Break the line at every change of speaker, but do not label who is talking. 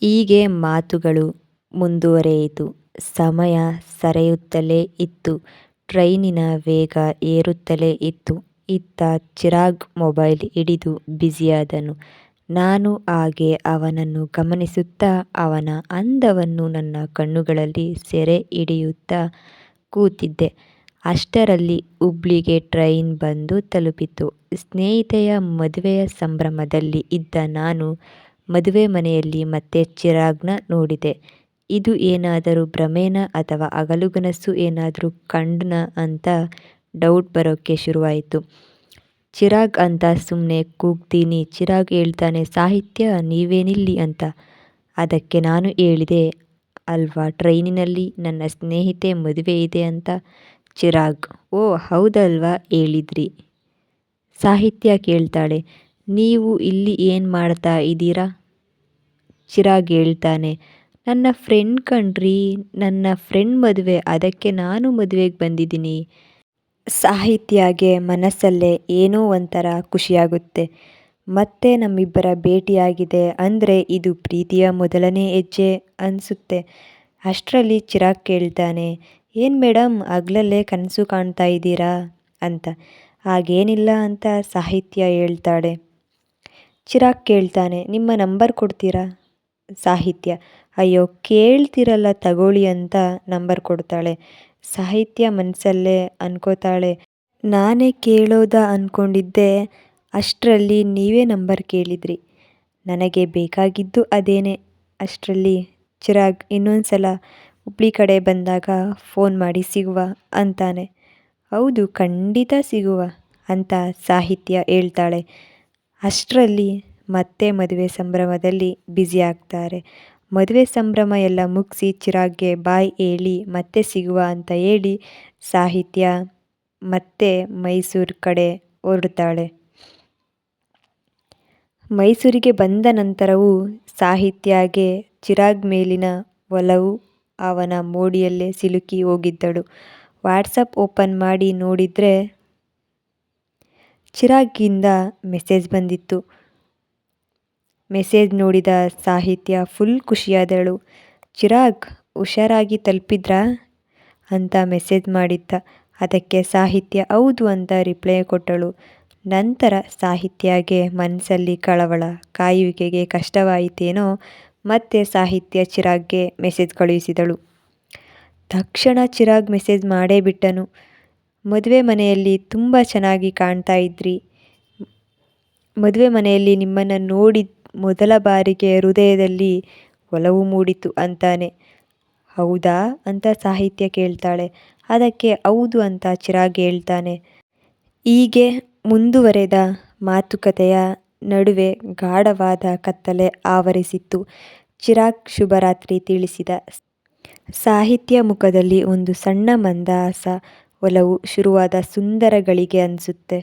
ಹೀಗೆ ಮಾತುಗಳು ಮುಂದುವರೆಯಿತು. ಸಮಯ ಸರಿಯುತ್ತಲೇ ಇತ್ತು. ಟ್ರೈನಿನ ವೇಗ ಏರುತ್ತಲೇ ಇತ್ತು. ಇತ್ತ ಚಿರಾಗ್ ಮೊಬೈಲ್ ಹಿಡಿದು ಬ್ಯುಸಿಯಾದನು. ನಾನು ಹಾಗೆ ಅವನನ್ನು ಗಮನಿಸುತ್ತಾ ಅವನ ಅಂದವನ್ನು ನನ್ನ ಕಣ್ಣುಗಳಲ್ಲಿ ಸೆರೆ ಹಿಡಿಯುತ್ತಾ ಕೂತಿದ್ದೆ. ಅಷ್ಟರಲ್ಲಿ ಹುಬ್ಳಿಗೆ ಟ್ರೈನ್ ಬಂದು ತಲುಪಿತು. ಸ್ನೇಹಿತೆಯ ಮದುವೆಯ ಸಂಭ್ರಮದಲ್ಲಿ ಇದ್ದ ನಾನು ಮದುವೆ ಮನೆಯಲ್ಲಿ ಮತ್ತೆ ಚಿರಾಗ್ನ ನೋಡಿದೆ. ಇದು ಏನಾದರೂ ಭ್ರಮೆನಾ ಅಥವಾ ಹಗಲುಕನಸು ಏನಾದರೂ ಕಂಡ್ನಾ ಅಂತ ಡೌಟ್ ಬರೋಕ್ಕೆ ಶುರುವಾಯಿತು. ಚಿರಾಗ್ ಅಂತ ಸುಮ್ಮನೆ ಕೂಗ್ತೀನಿ. ಚಿರಾಗ್ ಹೇಳ್ತಾನೆ, ಸಾಹಿತ್ಯ ನೀವೇನಿಲ್ಲಿ ಅಂತ. ಅದಕ್ಕೆ ನಾನು ಹೇಳಿದೆ ಅಲ್ವಾ ಟ್ರೈನಿನಲ್ಲಿ ನನ್ನ ಸ್ನೇಹಿತೆ ಮದುವೆ ಇದೆ ಅಂತ. ಚಿರಾಗ್: ಓ ಹೌದಲ್ವಾ, ಹೇಳಿದ್ರಿ. ಸಾಹಿತ್ಯ ಕೇಳ್ತಾಳೆ, ನೀವು ಇಲ್ಲಿ ಏನು ಮಾಡ್ತಾ ಇದ್ದೀರಾ? ಚಿರಾಗ್ ಹೇಳ್ತಾನೆ, ನನ್ನ ಫ್ರೆಂಡ್ ಕಣ್ರೀ, ನನ್ನ ಫ್ರೆಂಡ್ ಮದುವೆ, ಅದಕ್ಕೆ ನಾನು ಮದುವೆಗೆ ಬಂದಿದ್ದೀನಿ. ಸಾಹಿತ್ಯಗೆ ಮನಸ್ಸಲ್ಲೇ ಏನೋ ಒಂಥರ ಖುಷಿಯಾಗುತ್ತೆ. ಮತ್ತೆ ನಮ್ಮಿಬ್ಬರ ಭೇಟಿಯಾಗಿದೆ ಅಂದರೆ ಇದು ಪ್ರೀತಿಯ ಮೊದಲನೇ ಹೆಜ್ಜೆ ಅನಿಸುತ್ತೆ. ಅಷ್ಟರಲ್ಲಿ ಚಿರಾಗ್ ಕೇಳ್ತಾನೆ, ಏನು ಮೇಡಮ್ ಹಗಲಲ್ಲೇ ಕನಸು ಕಾಣ್ತಾ ಇದ್ದೀರಾ ಅಂತ. ಹಾಗೇನಿಲ್ಲ ಅಂತ ಸಾಹಿತ್ಯ ಹೇಳ್ತಾಳೆ. ಚಿರಾಗ್ ಕೇಳ್ತಾನೆ, ನಿಮ್ಮ ನಂಬರ್ ಕೊಡ್ತೀರಾ? ಸಾಹಿತ್ಯ: ಅಯ್ಯೋ ಕೇಳ್ತಿರಲ್ಲ ತಗೊಳ್ಳಿ ಅಂತ ನಂಬರ್ ಕೊಡ್ತಾಳೆ. ಸಾಹಿತ್ಯ ಮನಸ್ಸಲ್ಲೇ ಅನ್ಕೋತಾಳೆ, ನಾನೇ ಕೇಳೋದಾ ಅಂದ್ಕೊಂಡಿದ್ದೆ, ಅಷ್ಟರಲ್ಲಿ ನೀವೇ ನಂಬರ್ ಕೇಳಿದ್ರಿ. ನನಗೆ ಬೇಕಾಗಿದ್ದು ಅದೇನೆ. ಅಷ್ಟರಲ್ಲಿ ಚಿರಾಗ್ ಇನ್ನೊಂದು ಸಲ ಹುಬ್ಳಿ ಕಡೆ ಬಂದಾಗ ಫೋನ್ ಮಾಡಿ ಸಿಗುವ ಅಂತಾನೆ. ಹೌದು ಖಂಡಿತ ಸಿಗುವ ಅಂತ ಸಾಹಿತ್ಯ ಹೇಳ್ತಾಳೆ. ಅಷ್ಟರಲ್ಲಿ ಮತ್ತೆ ಮದುವೆ ಸಂಭ್ರಮದಲ್ಲಿ ಬ್ಯುಸಿ ಆಗ್ತಾರೆ. ಮದುವೆ ಸಂಭ್ರಮ ಎಲ್ಲ ಮುಗಿಸಿ ಚಿರಾಗ್ಗೆ ಬಾಯ್ ಹೇಳಿ ಮತ್ತೆ ಸಿಗುವ ಅಂತ ಹೇಳಿ ಸಾಹಿತ್ಯ ಮತ್ತೆ ಮೈಸೂರು ಕಡೆ ಹೊರಡ್ತಾಳೆ. ಮೈಸೂರಿಗೆ ಬಂದ ನಂತರವೂ ಸಾಹಿತ್ಯಗೆ ಚಿರಾಗ್ ಮೇಲಿನ ಒಲವು ಅವನ ಮೋಡಿಯಲ್ಲೇ ಸಿಲುಕಿ ಹೋಗಿದ್ದಳು. ವಾಟ್ಸಪ್ ಓಪನ್ ಮಾಡಿ ನೋಡಿದ್ರೆ ಚಿರಾಗಿಂದ ಮೆಸೇಜ್ ಬಂದಿತ್ತು. ಮೆಸೇಜ್ ನೋಡಿದ ಸಾಹಿತ್ಯ ಫುಲ್ ಖುಷಿಯಾದಳು. ಚಿರಾಗ್ ಹುಷಾರಾಗಿ ತಲುಪಿದ್ರಾ ಅಂತ ಮೆಸೇಜ್ ಮಾಡಿದ್ದ. ಅದಕ್ಕೆ ಸಾಹಿತ್ಯ ಹೌದು ಅಂತ ರಿಪ್ಲೈ ಕೊಟ್ಟಳು. ನಂತರ ಸಾಹಿತ್ಯಗೆ ಮನಸ್ಸಲ್ಲಿ ಕಳವಳ, ಕಾಯುವಿಕೆಗೆ ಕಷ್ಟವಾಯಿತೇನೋ. ಮತ್ತೆ ಸಾಹಿತ್ಯ ಚಿರಾಗ್ಗೆ ಮೆಸೇಜ್ ಕಳುಹಿಸಿದಳು. ತಕ್ಷಣ ಚಿರಾಗ್ ಮೆಸೇಜ್ ಮಾಡೇ ಬಿಟ್ಟನು. ಮದುವೆ ಮನೆಯಲ್ಲಿ ತುಂಬ ಚೆನ್ನಾಗಿ ಕಾಣ್ತಾ ಇದ್ರಿ. ಮದುವೆ ಮನೆಯಲ್ಲಿ ನಿಮ್ಮನ್ನು ನೋಡಿದ ಮೊದಲ ಬಾರಿಗೆ ಹೃದಯದಲ್ಲಿ ಒಲವು ಮೂಡಿತು ಅಂತಾನೆ. ಹೌದಾ ಅಂತ ಸಾಹಿತ್ಯ ಕೇಳ್ತಾಳೆ. ಅದಕ್ಕೆ ಹೌದು ಅಂತ ಚಿರಾಗ್ ಹೇಳ್ತಾನೆ. ಹೀಗೆ ಮುಂದುವರೆದ ಮಾತುಕತೆಯ ನಡುವೆ ಗಾಢವಾದ ಕತ್ತಲೆ ಆವರಿಸಿತ್ತು. ಚಿರಾಗ್ ಶುಭರಾತ್ರಿ ತಿಳಿಸಿದ. ಸಾಹಿತ್ಯ ಮುಖದಲ್ಲಿ ಒಂದು ಸಣ್ಣ ಮಂದಹಾಸ. ಒಲವು ಶುರುವಾದ ಸುಂದರ ಗಳಿಗೆ ಅನಿಸುತ್ತೆ.